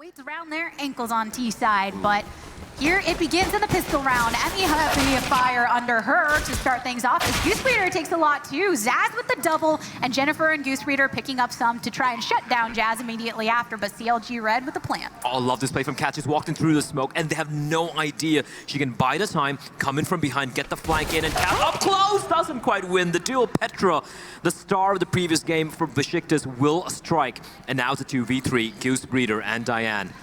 Weights around their ankles on T side, but here it begins in the pistol round. Emmy having a fire under her to start things off. As Goose Breeder takes a lot too. Zaz with the double, and Jennifer and Goose Breeder picking up some to try and shut down Jazz immediately after, but Clg Red with the plan. Oh, I love this play from Cat. She's walked in through the smoke, and they have no idea. She can buy the time, come in from behind, get the flank in, and Cat up close doesn't quite win. The duo Petra, the star of the previous game for Beşiktaş, will strike. And now it's a 2v3, Goose Breeder and Diane.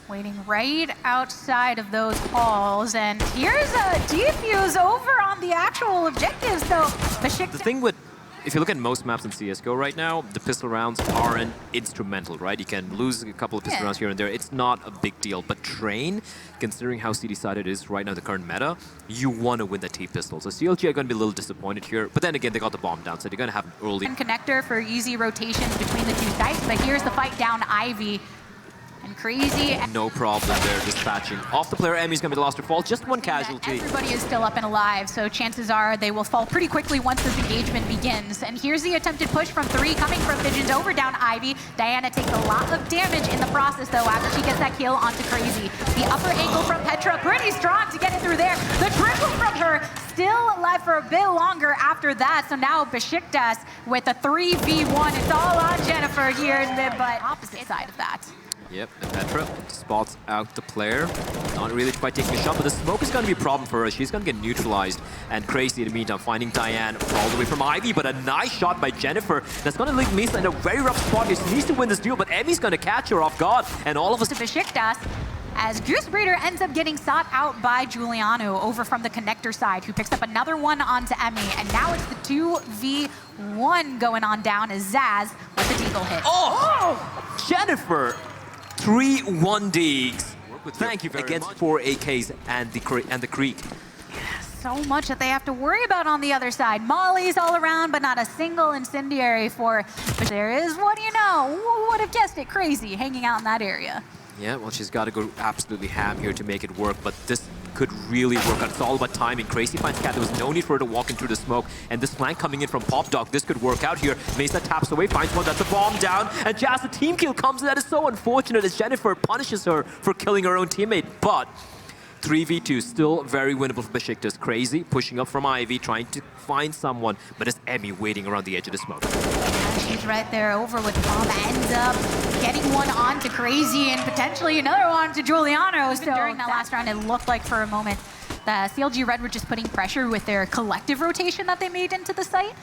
Waiting right outside of those halls, and here's a defuse over on the actual objective, so Beşiktaş... The thing with, if you look at most maps in CSGO right now, the pistol rounds aren't instrumental, right? You can lose a couple of pistol rounds here and there. It's not a big deal. But Train, considering how CD-sided it is right now, the current meta, you want to win the T-pistol. So CLG are going to be a little disappointed here. But then again, they got the bomb down, so they're going to have an early... Connector for easy rotation between the two sites, but here's the fight down Ivy. And Crazy. No problem there, dispatching off the player. Emmy's going to be the last to fall. Just one casualty. Everybody is still up and alive, so chances are they will fall pretty quickly once this engagement begins. And here's the attempted push from 3 coming from Visions over down Ivy. Diana takes a lot of damage in the process, though, after she gets that kill onto Crazy. The upper angle from Petra, pretty strong to get it through there. The triple from her, still alive for a bit longer after that. So now Beşiktaş with a 3v1. It's all on Jennifer here in the but opposite side of that. Yep, and Petra spots out the player. Not really quite taking a shot, but the smoke is going to be a problem for her. She's going to get neutralized. And Crazy, in the meantime, finding Diane all the way from Ivy, but a nice shot by Jennifer. That's going to leave Misa in a very rough spot here. She needs to win this duel, but Emmy's going to catch her off guard. And all of us... To Beşiktaş, as Goose Breeder ends up getting sought out by Giuliano over from the connector side, who picks up another one onto Emmy. And now it's the 2v1 going on down as Zaz with the deagle hit. Oh! Jennifer! 3 1Ds. Thank you very much. Against 4 AKs and the Creek. Yeah, so much that they have to worry about on the other side. Molly's all around, but not a single incendiary for... But there is, what do you know? Who would have guessed it? Crazy, hanging out in that area. Yeah, well, she's got to go absolutely ham here to make it work, but this could really work out. It's all about timing. Crazy finds Cat. There was no need for her to walk in through the smoke. And this flank coming in from Pop Dog, this could work out here. Mesa taps away, finds one, that's a bomb down. And Jazz, the team kill comes in. That is so unfortunate as Jennifer punishes her for killing her own teammate. But 3v2, still very winnable for Beşiktaş. Crazy, pushing up from Ivy, trying to find someone. But it's Emmy waiting around the edge of the smoke. She's right there over with bomb. Ends up getting one onto Crazy and potentially another one to Giuliano. So during that last round, it looked like for a moment that Clg Red were just putting pressure with their collective rotation that they made into the site.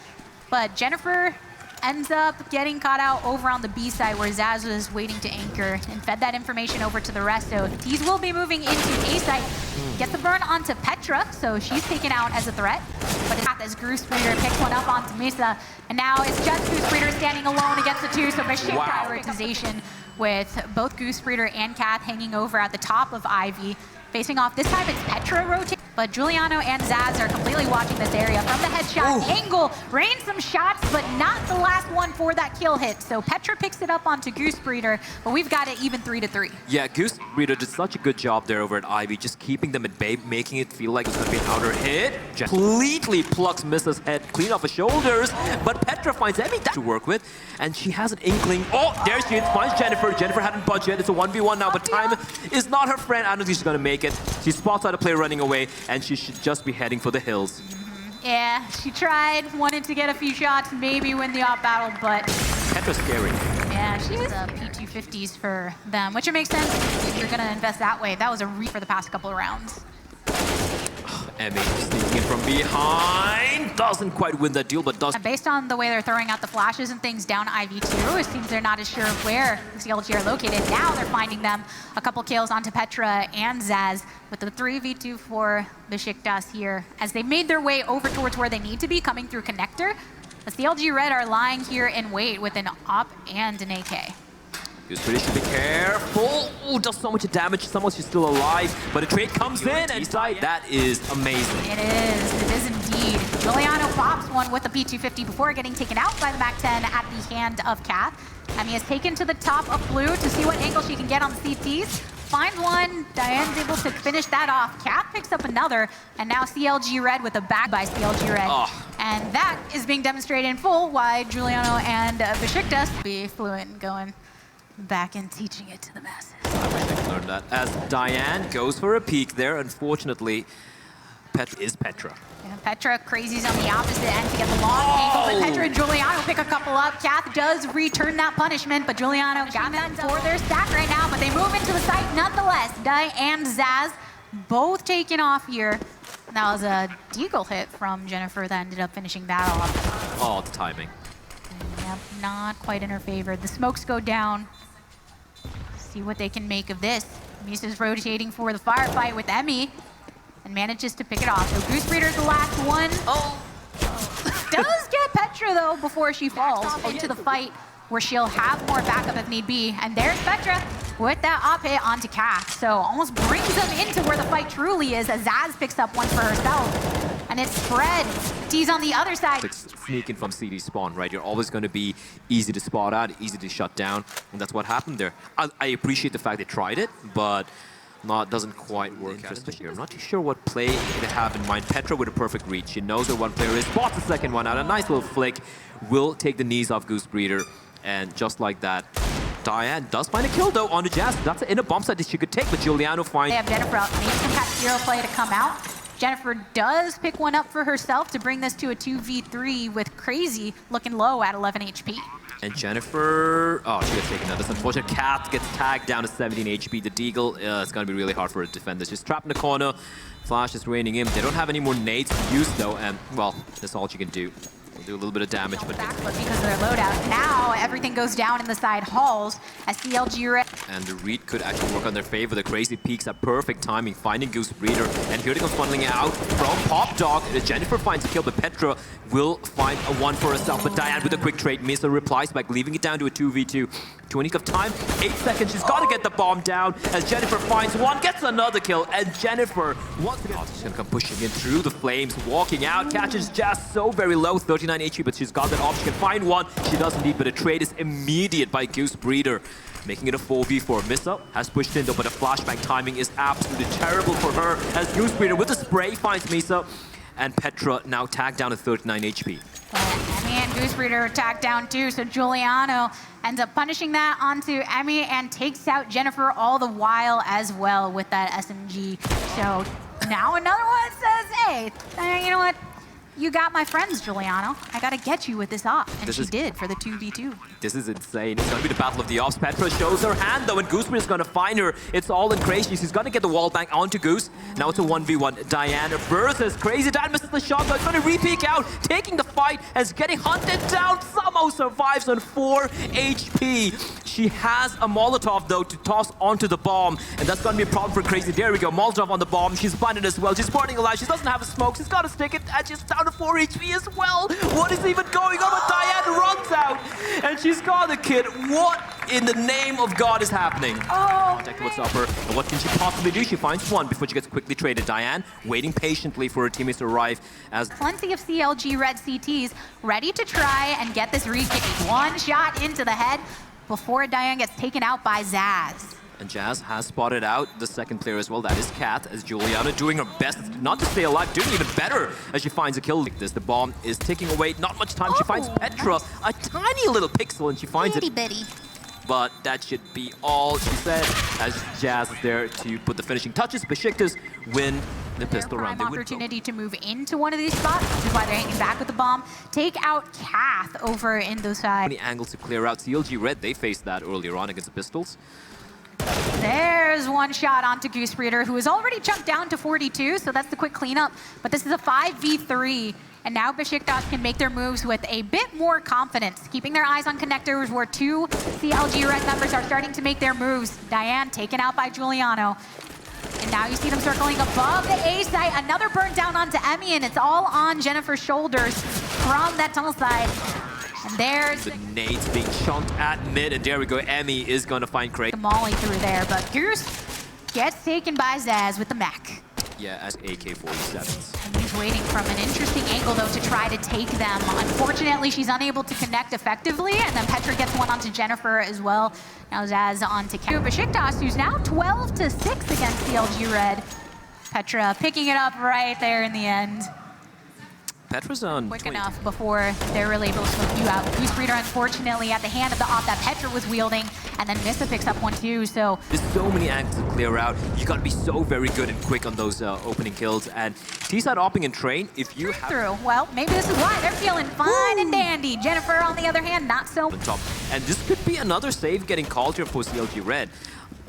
But Jennifer ends up getting caught out over on the B side where Zaz was waiting to anchor and fed that information over to the rest. So these will be moving into A site. Gets the burn onto Petra, so she's taken out as a threat. But it's as Goose Breeder picks one up onto Misa. And now it's just Goose Breeder standing alone against the 2. So Beşiktaş prioritization with both Goose Breeder and Kath hanging over at the top of Ivy. Facing off, this time it's Petra rotating, but Giuliano and Zaz are completely watching this area. From the headshot angle, rain some shots, but not the last one for that kill hit. So Petra picks it up onto Goose Breeder, but we've got it even 3-3. Yeah, Goose Breeder did such a good job there over at Ivy, just keeping them at bay, making it feel like it's going to be an outer hit. Completely plucks Misa's head clean off her shoulders, but Petra finds Emmy to work with, and she has an inkling. Oh, there she is, finds Jennifer. Jennifer hadn't budged yet. It's a 1v1 now, but time is not her friend. I don't think she's going to make it. She spots out a player running away, and she should just be heading for the hills. Yeah, she tried, wanted to get a few shots, maybe win the off battle, but... Petra's scary. Yeah, she's P250s for them, which it makes sense if you're going to invest that way. That was a for the past couple of rounds. Emmy sneaking in from behind. Doesn't quite win that deal, but does. Based on the way they're throwing out the flashes and things down IV2, it seems they're not as sure of where Clg are located. Now they're finding them. A couple kills onto Petra and Zaz with the 3v2 for Beşiktaş here as they made their way over towards where they need to be, coming through connector. The Clg Red are lying here in wait with an op and an AK. Goose Breeder should be careful. Ooh, does so much damage. Someone she's still alive, but a trade comes in and that is amazing. It is indeed. Giuliano pops one with the P250 before getting taken out by the MAC-10 at the hand of Kath. Emmy is taken to the top of blue to see what angle she can get on the CTs. Finds one, Diane's able to finish that off. Kath picks up another, and now Clg Red with a back by Clg Red. And that is being demonstrated in full why Giuliano and Beşiktaş be fluent going back and teaching it to the masses. confirm that. As Diane goes for a peek there, unfortunately, Petra. Yeah, Petra, Crazy's on the opposite end to get the long angle, but Petra and Giuliano pick a couple up. Kath does return that punishment, but Giuliano got that for their stack right now, but they move into the site nonetheless. Di and Zaz both taken off here. That was a deagle hit from Jennifer that ended up finishing that off. Oh, the timing. Yep, not quite in her favor. The smokes go down. See what they can make of this. Misa's rotating for the firefight with Emmy and manages to pick it off. So Goose Breeder's the last one. Does get Petra, though, before she falls into the fight where she'll have more backup if need be. And there's Petra with that op hit onto Kath. So almost brings them into where the fight truly is as Zaz picks up one for herself. And it's spread. T's on the other side. Sneaking from CD spawn, right? You're always going to be easy to spot out, easy to shut down. And that's what happened there. I appreciate the fact they tried it, but doesn't quite work out here. I'm not too sure what play they have in mind. Petra with a perfect read. She knows where one player is, spots the second one out. A nice little flick will take the knees off Goose Breeder. And just like that, Diane does find a kill, though, on the Jazz. That's in a bomb site that she could take, but Giuliano finds... They have Jennifer out. Maybe some kind of zero play to come out. Jennifer does pick one up for herself to bring this to a 2v3 with Crazy looking low at 11 HP. And Jennifer, oh, she gets taken out. This unfortunate. Cat gets tagged down to 17 HP. The Deagle, it's going to be really hard for her to defend this. She's trapped in the corner. Flash is raining in. They don't have any more nades to use, though, and, well, that's all she can do. We'll do a little bit of damage, but backflip because of their loadout. Now everything goes down in the side halls as Clg Red. And the read could actually work on their favor. The Crazy peaks at perfect timing, finding Goose Breeder. And here they come funneling out from Pop Dog. Jennifer finds a kill, but Petra will find a one for herself. But Diane with a quick trade. Misa replies back, leaving it down to a 2v2. 20 of time, 8 seconds. She's got to get the bomb down as Jennifer finds one, gets another kill. And Jennifer, once again, she's going to come pushing in through the flames, walking out, catches Jazz so very low, 39 HP, but she's got that off. She can find one. She does indeed, but the trade is immediate by Goose Breeder, making it a 4v4. Misa has pushed in, though, but the flashback timing is absolutely terrible for her as Goose Breeder with the spray finds Misa. And Petra now tagged down to 39 HP. Emmy and Goose Breeder are tagged down too, so Giuliano ends up punishing that onto Emmy and takes out Jennifer all the while as well with that SMG. So now another one says, hey, you know what? You got my friends, Giuliano. I gotta get you with this op. And she did for the 2v2. This is insane. It's gonna be the battle of the ops. Petra shows her hand, though, and Goose is gonna find her. It's all in Crazy. She's gonna get the wall bank onto Goose. Now it's a 1v1. Diana versus Crazy. Diana misses the shot, but it's gonna re-peek out, taking the fight as getting hunted down. Somehow survives on 4 HP. She has a Molotov, though, to toss onto the bomb, and that's gonna be a problem for Crazy. There we go. Molotov on the bomb. She's blinded as well. She's burning alive. She doesn't have a smoke. She's gotta stick it, and she's down to 4 HP as well. What is even going on? But Diane runs out, and she's got the kid. What in the name of God is happening? Oh, What's up her? And what can she possibly do? She finds one before she gets quickly traded. Diane waiting patiently for her teammates to arrive as plenty of Clg Red CTs ready to try and get this re-kick. One shot into the head before Diane gets taken out by Zaz. And Jazz has spotted out the second player as well. That is Kat, as Giuliano doing her best not to stay alive, doing even better as she finds a kill like this. The bomb is ticking away. Not much time. She finds Petra, a tiny little pixel, and she finds it. Bitty. But that should be all she said as Jazz is there to put the finishing touches. Besiktas win the pistol round. They opportunity to move into one of these spots, which is why they're hanging back with the bomb. Take out Kath over in the side. Many angles to clear out. Clg Red, they faced that earlier on against the Pistols. There's one shot onto Goose Breeder, who is already chunked down to 42, so that's the quick cleanup. But this is a 5v3, and now Besiktas can make their moves with a bit more confidence, keeping their eyes on connectors where 2 Clg Red members are starting to make their moves. Diane taken out by Giuliano. And now you see them circling above the A site. Another burn down onto Emmy, and it's all on Jennifer's shoulders from that tunnel side. And there's the nades being chunked at mid, and there we go. Emmy is going to find Craig. The molly through there, but Goose gets taken by Zaz with the mech. Yeah, as AK-47s. And he's waiting from an interesting angle, though, to try to take them. Unfortunately, she's unable to connect effectively, and then Petra gets one onto Jennifer as well. Now Zaz onto Besiktas, who's now 12-6 against Clg Red. Petra picking it up right there in the end. Petra's on quick enough before they're really able to smoke you out. Goose Breeder, unfortunately, at the hand of the op that Petra was wielding, and then Nissa picks up one too, so... There's so many angles to clear out. You gotta be so very good and quick on those opening kills. And T-side opping and train, if you have... Through. Well, maybe this is why they're feeling fine and dandy. Jennifer, on the other hand, not so... On top. And this could be another save getting called here for Clg Red.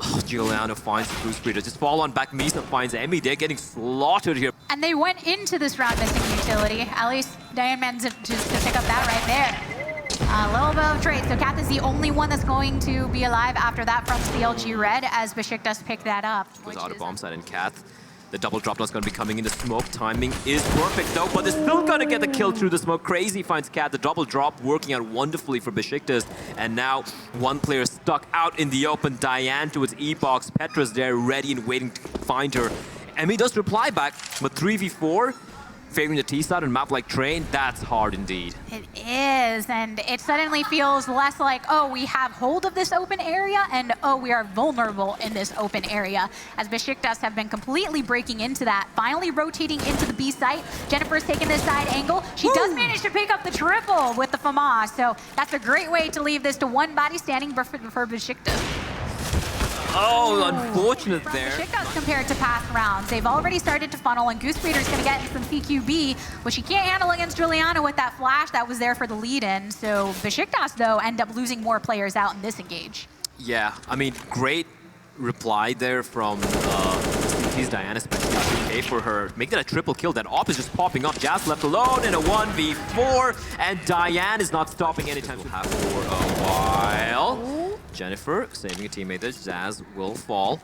Oh, Giuliano finds the Goose Breeder. Just fall on back. Misa finds Emmy. They're getting slaughtered here. And they went into this round missing utility. At least Diane managed to pick up that right there. A little bit of trade. So Kath is the only one that's going to be alive after that from Clg Red, as Beşiktaş picked that up. Goes out of bomb side, and Kath, the double drop is going to be coming in. The smoke timing is perfect though, but they're still going to get the kill through the smoke. Crazy finds Kath. The double drop working out wonderfully for Beşiktaş. And now one player stuck out in the open. Diane to its E-box. Petra's there ready and waiting to find her. Emmy does reply back, but 3v4, favoring the T-side and map like Train, that's hard indeed. It is, and it suddenly feels less like, oh, we have hold of this open area, and oh, we are vulnerable in this open area, as Beşiktaş have been completely breaking into that, finally rotating into the B site. Jennifer's taking this side angle. She does manage to pick up the triple with the FAMA, so that's a great way to leave this to one body standing for Beşiktaş. Oh, unfortunate there. Beşiktaş compared to past rounds, they've already started to funnel, and Goose Breeder's going to get in some CQB, which he can't handle against Giuliano with that flash that was there for the lead-in. So Beşiktaş, though, end up losing more players out in this engage. Yeah, I mean, great reply there from CT's Diana, especially okay for her. Make that a triple kill. That op is just popping up. Jazz left alone in a 1v4, and Diane is not stopping anytime soon. Have for a while. Jennifer saving a teammate there. Jazz will fall,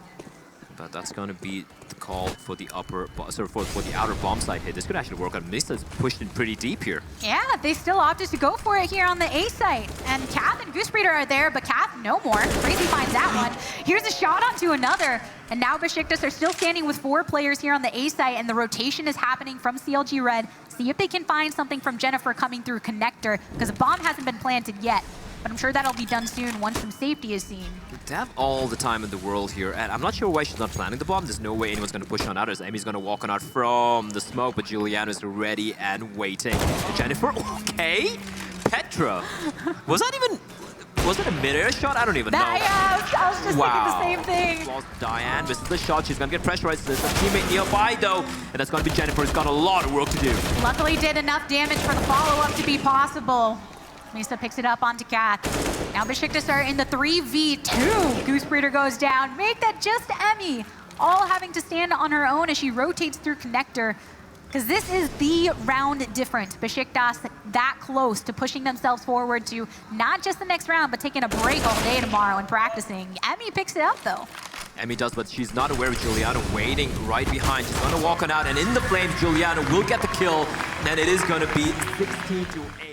but that's going to be the call for the for the outer bomb side hit. This could actually work out. Misa's pushed in pretty deep here. Yeah, they still opted to go for it here on the A site. And Kath and Goose Breeder are there, but Kath no more. Crazy finds that one. Here's a shot onto another. And now Beşiktaş are still standing with 4 players here on the A site, and the rotation is happening from Clg Red. See if they can find something from Jennifer coming through connector, because a bomb hasn't been planted yet. But I'm sure that'll be done soon once some safety is seen. They have all the time in the world here, and I'm not sure why she's not planning the bomb. There's no way anyone's going to push on others. Emmy's going to walk on out from the smoke, but Giuliano's ready and waiting. Jennifer, okay. Petra, was it a mid-air shot? I don't even know. Yeah, I was just thinking the same thing. Lost Diane, misses the shot. She's going to get pressurized. There's a teammate nearby, though, and that's going to be Jennifer. Who's got a lot of work to do. Luckily did enough damage for the follow-up to be possible. Misa picks it up onto Kath. Now Beşiktaş are in the 3v2. Goose Breeder goes down. Make that just Emmy. All having to stand on her own as she rotates through connector. Because this is the round difference. Beşiktaş that close to pushing themselves forward to not just the next round, but taking a break all day tomorrow and practicing. Emmy picks it up, though. Emmy does, but she's not aware of Giuliano waiting right behind. She's going to walk on out, and in the flames, Giuliano will get the kill. And it is going to be 16-8.